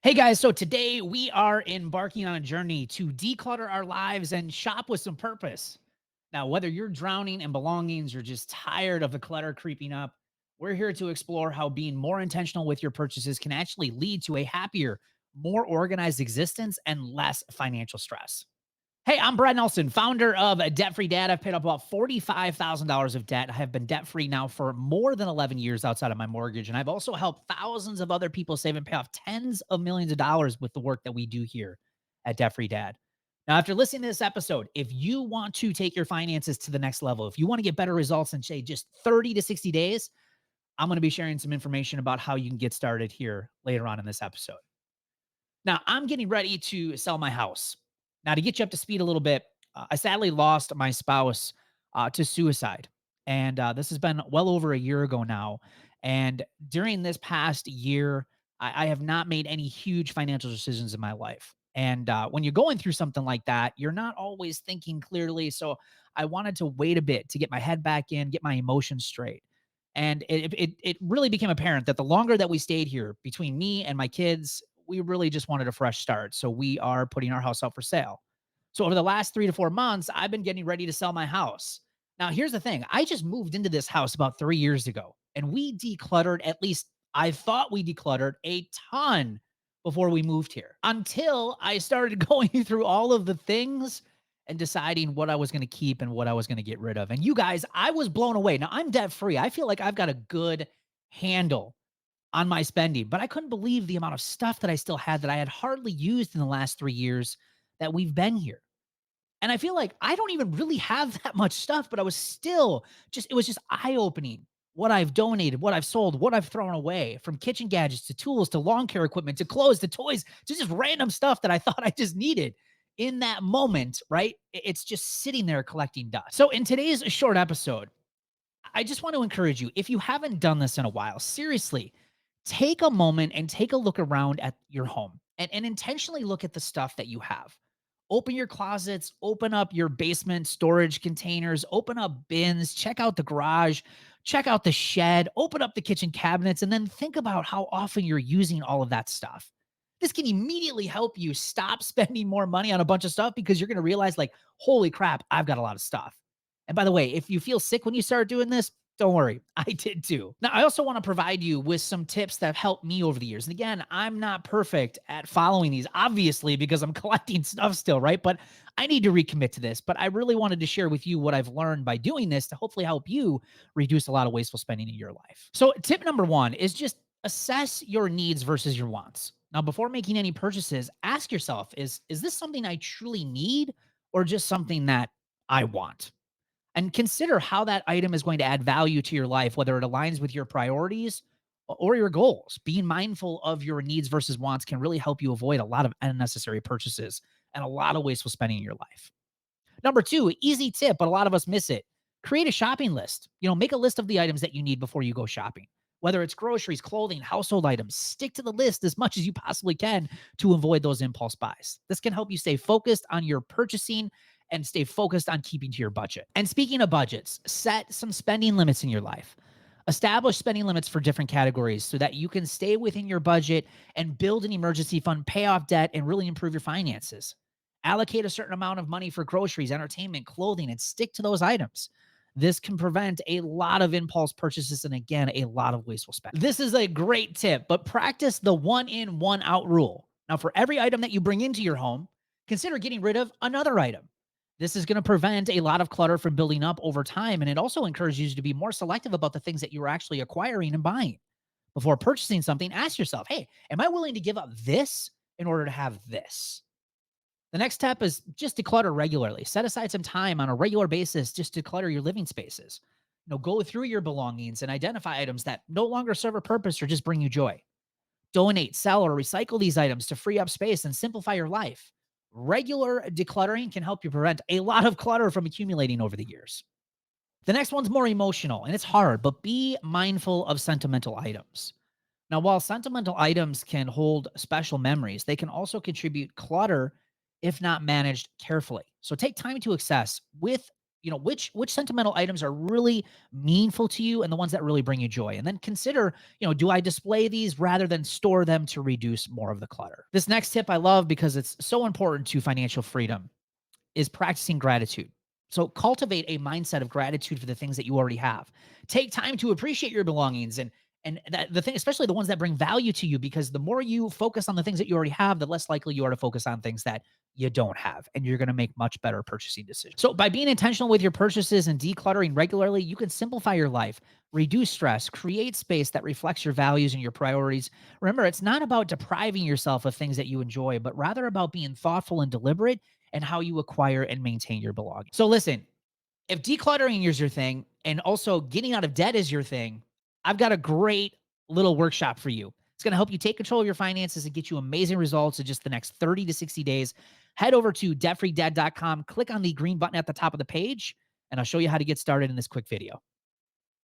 Hey guys, so today we are embarking on a journey to declutter our lives and shop with some purpose. Now, whether you're drowning in belongings or just tired of the clutter creeping up, we're here to explore how being more intentional with your purchases can actually lead to a happier, more organized existence and less financial stress. Hey, I'm Brett Nelson, founder of Debt Free Dad. I've paid up about $45,000 of debt. I have been debt free now for more than 11 years outside of my mortgage. And I've also helped thousands of other people save and pay off tens of millions of dollars with the work that we do here at Debt Free Dad. Now, after listening to this episode, if you want to take your finances to the next level, if you want to get better results in, say, just 30 to 60 days, I'm going to be sharing some information about how you can get started here later on in this episode. Now, I'm getting ready to sell my house. Now, to get you up to speed a little bit, I sadly lost my spouse to suicide. And this has been well over a year ago now. And during this past year, I have not made any huge financial decisions in my life. And when you're going through something like that, you're not always thinking clearly. So I wanted to wait a bit to get my head back in, get my emotions straight. And it really became apparent that the longer that we stayed here between me and my kids, we really just wanted a fresh start. So we are putting our house out for sale. So over the last 3 to 4 months, I've been getting ready to sell my house. Now, here's the thing. I just moved into this house about 3 years ago, and we decluttered, at least I thought we decluttered a ton before we moved here until I started going through all of the things and deciding what I was going to keep and what I was going to get rid of. And you guys, I was blown away. Now, I'm debt free. I feel like I've got a good handle on my spending, but I couldn't believe the amount of stuff that I still had that I had hardly used in the last 3 years that we've been here. And I feel like I don't even really have that much stuff, but I was still it was just eye opening what I've donated, what I've sold, what I've thrown away, from kitchen gadgets to tools to lawn care equipment to clothes to toys to just random stuff that I thought I just needed in that moment, right? It's just sitting there collecting dust. So, in today's short episode, I just want to encourage you, if you haven't done this in a while, seriously, take a moment and take a look around at your home and intentionally look at the stuff that you have. Open your closets, open up your basement storage containers, open up bins, check out the garage, check out the shed, open up the kitchen cabinets, and then think about how often you're using all of that stuff. This can immediately help you stop spending more money on a bunch of stuff because you're going to realize, like, holy crap, I've got a lot of stuff. And by the way, if you feel sick when you start doing this, don't worry, I did too. Now, I also want to provide you with some tips that have helped me over the years. And again, I'm not perfect at following these, obviously, because I'm collecting stuff still, right? But I need to recommit to this. But I really wanted to share with you what I've learned by doing this to hopefully help you reduce a lot of wasteful spending in your life. So, tip number one is just assess your needs versus your wants. Now, before making any purchases, ask yourself, is this something I truly need or just something that I want? And consider how that item is going to add value to your life, whether it aligns with your priorities or your goals. Being mindful of your needs versus wants can really help you avoid a lot of unnecessary purchases and a lot of wasteful spending in your life. Number two, easy tip, but a lot of us miss it. Create a shopping list. Make a list of the items that you need before you go shopping. Whether it's groceries, clothing, household items, stick to the list as much as you possibly can to avoid those impulse buys. This can help you stay focused on your purchasing and stay focused on keeping to your budget. And speaking of budgets, set some spending limits in your life. Establish spending limits for different categories so that you can stay within your budget and build an emergency fund, pay off debt, and really improve your finances. Allocate a certain amount of money for groceries, entertainment, clothing, and stick to those items. This can prevent a lot of impulse purchases and, again, a lot of wasteful spending. This is a great tip, but practice the one in, one out rule. Now, for every item that you bring into your home, consider getting rid of another item. This is going to prevent a lot of clutter from building up over time. And it also encourages you to be more selective about the things that you're actually acquiring and buying. Before purchasing something, ask yourself, hey, am I willing to give up this in order to have this? The next step is just declutter regularly. Set aside some time on a regular basis just to clutter your living spaces. Go through your belongings and identify items that no longer serve a purpose or just bring you joy. Donate, sell, or recycle these items to free up space and simplify your life. Regular decluttering can help you prevent a lot of clutter from accumulating over the years. The next one's more emotional, and it's hard, but be mindful of sentimental items. Now, while sentimental items can hold special memories, they can also contribute clutter if not managed carefully. So take time to assess with which sentimental items are really meaningful to you and the ones that really bring you joy. And then consider, do I display these rather than store them to reduce more of the clutter? This next tip I love because it's so important to financial freedom is practicing gratitude. So cultivate a mindset of gratitude for the things that you already have. Take time to appreciate your belongings and that the thing, especially the ones that bring value to you, because the more you focus on the things that you already have, the less likely you are to focus on things that you don't have. And you're going to make much better purchasing decisions. So by being intentional with your purchases and decluttering regularly, you can simplify your life, reduce stress, create space that reflects your values and your priorities. Remember, it's not about depriving yourself of things that you enjoy, but rather about being thoughtful and deliberate and how you acquire and maintain your belongings. So listen, if decluttering is your thing and also getting out of debt is your thing, I've got a great little workshop for you. It's going to help you take control of your finances and get you amazing results in just the next 30 to 60 days. Head over to debtfreedad.com, click on the green button at the top of the page, and I'll show you how to get started in this quick video.